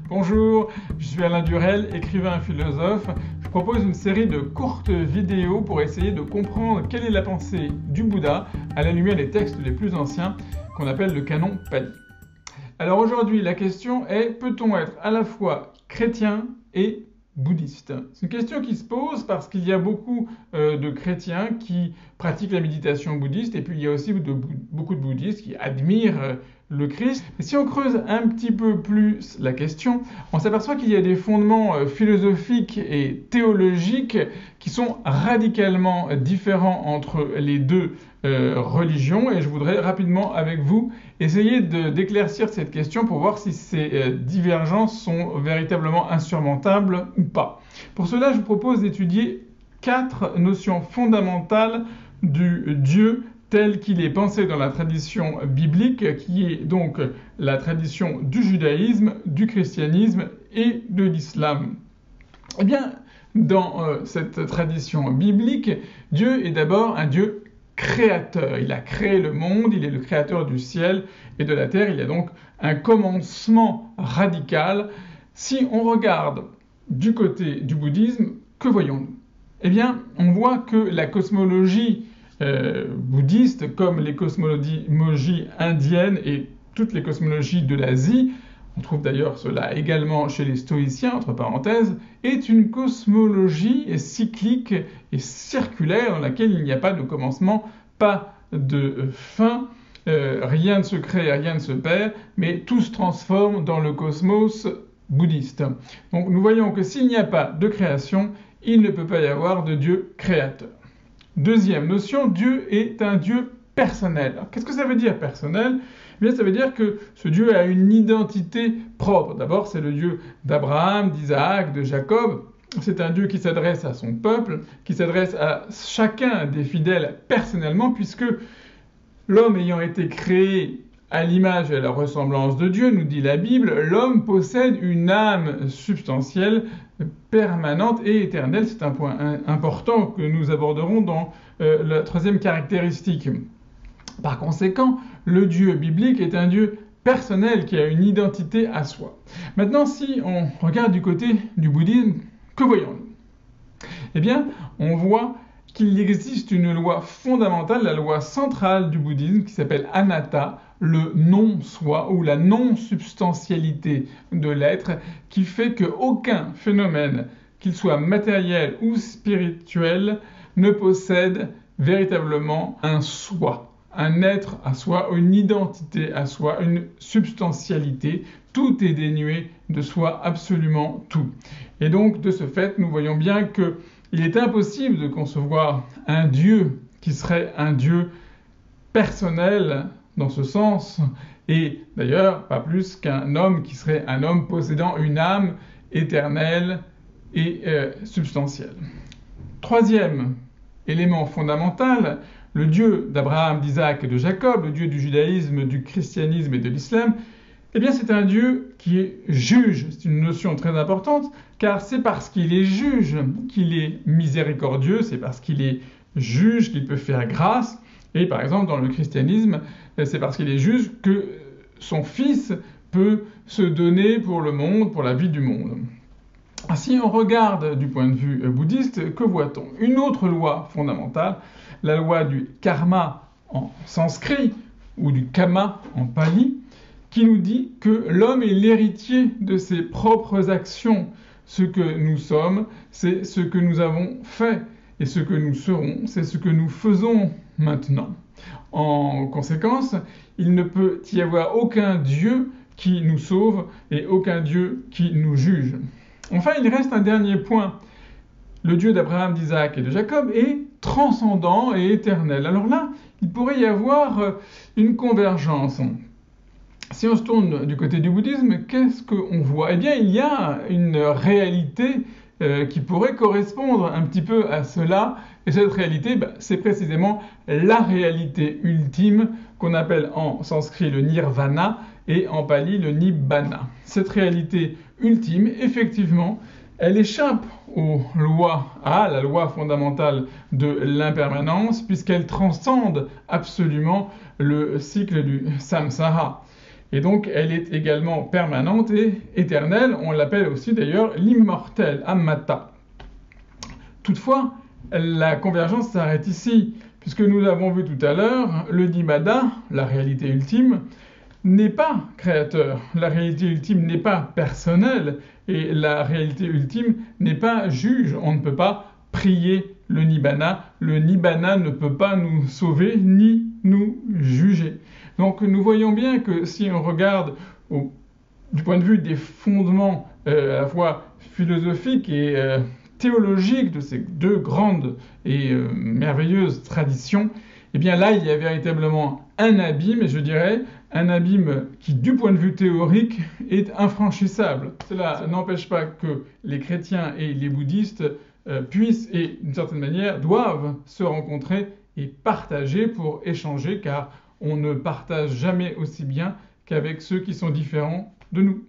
Bonjour, je suis Alain Durel, écrivain et philosophe. Je propose une série de courtes vidéos pour essayer de comprendre quelle est la pensée du Bouddha à la lumière des textes les plus anciens qu'on appelle le canon Pali. Alors aujourd'hui, la question est, peut-on être à la fois chrétien et bouddhiste? C'est une question qui se pose parce qu'il y a beaucoup de chrétiens qui pratiquent la méditation bouddhiste et puis il y a aussi beaucoup de bouddhistes qui admirent le Christ. Et si on creuse un petit peu plus la question, on s'aperçoit qu'il y a des fondements philosophiques et théologiques qui sont radicalement différents entre les deux religions, et je voudrais rapidement avec vous essayer d'éclaircir cette question pour voir si ces divergences sont véritablement insurmontables ou pas. Pour cela, je vous propose d'étudier 4 notions fondamentales du Dieu tel qu'il est pensé dans la tradition biblique, qui est donc la tradition du judaïsme, du christianisme et de l'islam. Eh bien, dans cette tradition biblique, Dieu est d'abord un Dieu créateur. Il a créé le monde, il est le créateur du ciel et de la terre. Il y a donc un commencement radical. Si on regarde du côté du bouddhisme, que voyons-nous? Eh bien, on voit que la cosmologie bouddhiste, comme les cosmologies indiennes et toutes les cosmologies de l'Asie, on trouve d'ailleurs cela également chez les stoïciens, entre parenthèses, est une cosmologie cyclique et circulaire dans laquelle il n'y a pas de commencement, pas de fin, rien ne se crée, rien ne se perd, mais tout se transforme dans le cosmos bouddhiste. Donc nous voyons que s'il n'y a pas de création, il ne peut pas y avoir de Dieu créateur. Deuxième notion, Dieu est un Dieu personnel. Qu'est-ce que ça veut dire personnel? Eh bien, ça veut dire que ce Dieu a une identité propre. D'abord, c'est le Dieu d'Abraham, d'Isaac, de Jacob. C'est un Dieu qui s'adresse à son peuple, qui s'adresse à chacun des fidèles personnellement, puisque l'homme ayant été créé à l'image et à la ressemblance de Dieu, nous dit la Bible, l'homme possède une âme substantielle, permanente et éternelle. C'est un point important que nous aborderons dans la troisième caractéristique. Par conséquent, le Dieu biblique est un Dieu personnel qui a une identité à soi. Maintenant, si on regarde du côté du bouddhisme, que voyons-nous? Eh bien, on voit qu'il existe une loi fondamentale, la loi centrale du bouddhisme qui s'appelle anatta, le non-soi ou la non-substantialité de l'être, qui fait qu'aucun phénomène, qu'il soit matériel ou spirituel, ne possède véritablement un soi, un être à soi, une identité à soi, une substantialité. Tout est dénué de soi, absolument tout. Et donc, de ce fait, nous voyons bien qu'il est impossible de concevoir un Dieu qui serait un Dieu personnel dans ce sens, et d'ailleurs pas plus qu'un homme qui serait un homme possédant une âme éternelle et substantielle. Troisième élément fondamental, le Dieu d'Abraham, d'Isaac et de Jacob, le Dieu du judaïsme, du christianisme et de l'islam, eh bien c'est un Dieu qui est juge. C'est une notion très importante, car c'est parce qu'il est juge qu'il est miséricordieux, c'est parce qu'il est juge qu'il peut faire grâce. Et par exemple, dans le christianisme, c'est parce qu'il est juge que son fils peut se donner pour le monde, pour la vie du monde. Si on regarde du point de vue bouddhiste, que voit-on? Une autre loi fondamentale, la loi du karma en sanskrit, ou du kama en pali, qui nous dit que l'homme est l'héritier de ses propres actions. Ce que nous sommes, c'est ce que nous avons fait. Et ce que nous serons, c'est ce que nous faisons maintenant. En conséquence, il ne peut y avoir aucun Dieu qui nous sauve et aucun Dieu qui nous juge. Enfin, il reste un dernier point. Le Dieu d'Abraham, d'Isaac et de Jacob est transcendant et éternel. Alors là, il pourrait y avoir une convergence. Si on se tourne du côté du bouddhisme, qu'est-ce qu'on voit? Eh bien, il y a une réalité qui pourrait correspondre un petit peu à cela. Et cette réalité, c'est précisément la réalité ultime qu'on appelle en sanskrit le nirvana et en pali le nibbana. Cette réalité ultime, effectivement, elle échappe à la loi fondamentale de l'impermanence, puisqu'elle transcende absolument le cycle du samsara. Et donc, elle est également permanente et éternelle. On l'appelle aussi d'ailleurs l'immortel, Amata. Toutefois, la convergence s'arrête ici, puisque nous l'avons vu tout à l'heure, le Nibbana, la réalité ultime, n'est pas créateur. La réalité ultime n'est pas personnelle, et la réalité ultime n'est pas juge. On ne peut pas prier le Nibbana. Le Nibbana ne peut pas nous sauver ni nous juger. Donc nous voyons bien que si on regarde du point de vue des fondements à la fois philosophiques et théologiques de ces deux grandes et merveilleuses traditions, eh bien là il y a véritablement un abîme, et je dirais un abîme qui du point de vue théorique est infranchissable. Cela n'empêche pas que les chrétiens et les bouddhistes puissent et d'une certaine manière doivent se rencontrer et partager pour échanger, car on ne partage jamais aussi bien qu'avec ceux qui sont différents de nous.